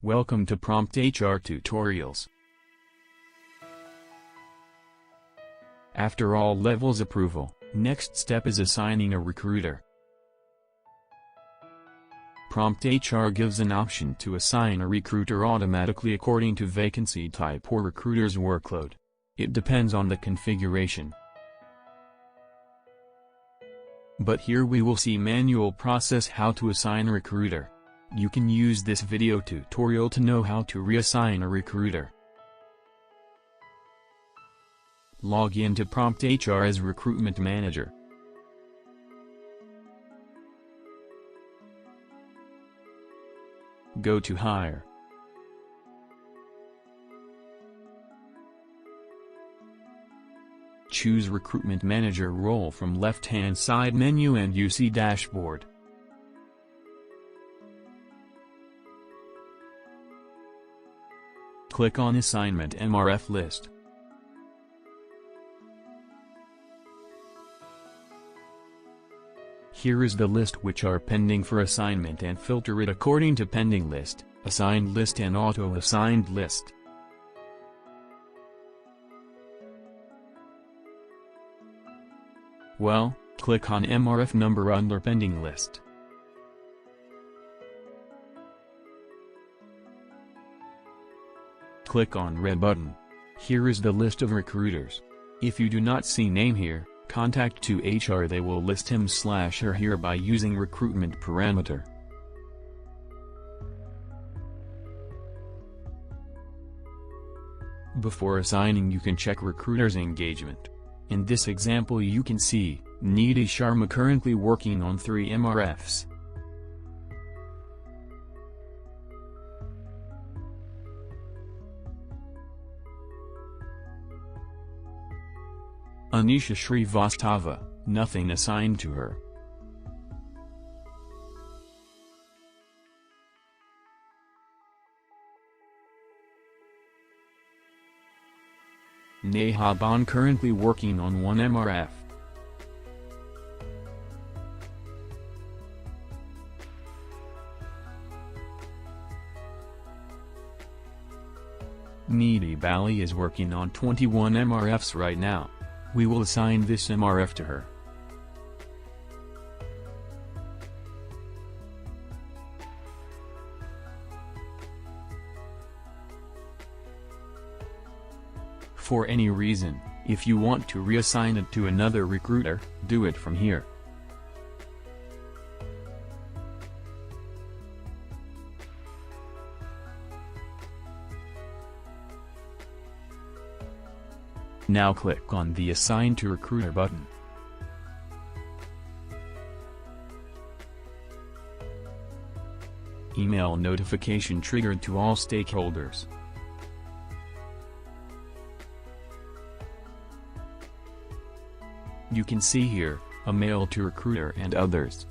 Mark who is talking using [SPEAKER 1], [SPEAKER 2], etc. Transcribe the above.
[SPEAKER 1] Welcome to PromptHR Tutorials. After all levels approval, next step is assigning a recruiter. PromptHR gives an option to assign a recruiter automatically according to vacancy type or recruiter's workload. It depends on the configuration. But here we will see manual process how to assign a recruiter. You can use this video tutorial to know how to reassign a recruiter. Log in to PromptHR as Recruitment Manager. Go to Hire. Choose Recruitment Manager role from left-hand side menu and you see Dashboard. Click on Assignment MRF list. Here is the list which are pending for assignment and filter it according to pending list, assigned list and auto-assigned list. Well, click on MRF number under pending list. Click on red button. Here is the list of recruiters. If you do not see name here, contact to HR. They will list him/her here by using recruitment parameter. Before assigning you can check recruiter's engagement. In this example you can see, Nidhi Sharma currently working on 3 MRFs. Anisha Srivastava, nothing assigned to her. Neha Ban currently working on 1 MRF. Nidhi Bali is working on 21 MRFs right now. We will assign this MRF to her. For any reason, if you want to reassign it to another recruiter, do it from here. Now click on the Assign to Recruiter button. Email notification triggered to all stakeholders. You can see here, a mail to recruiter and others.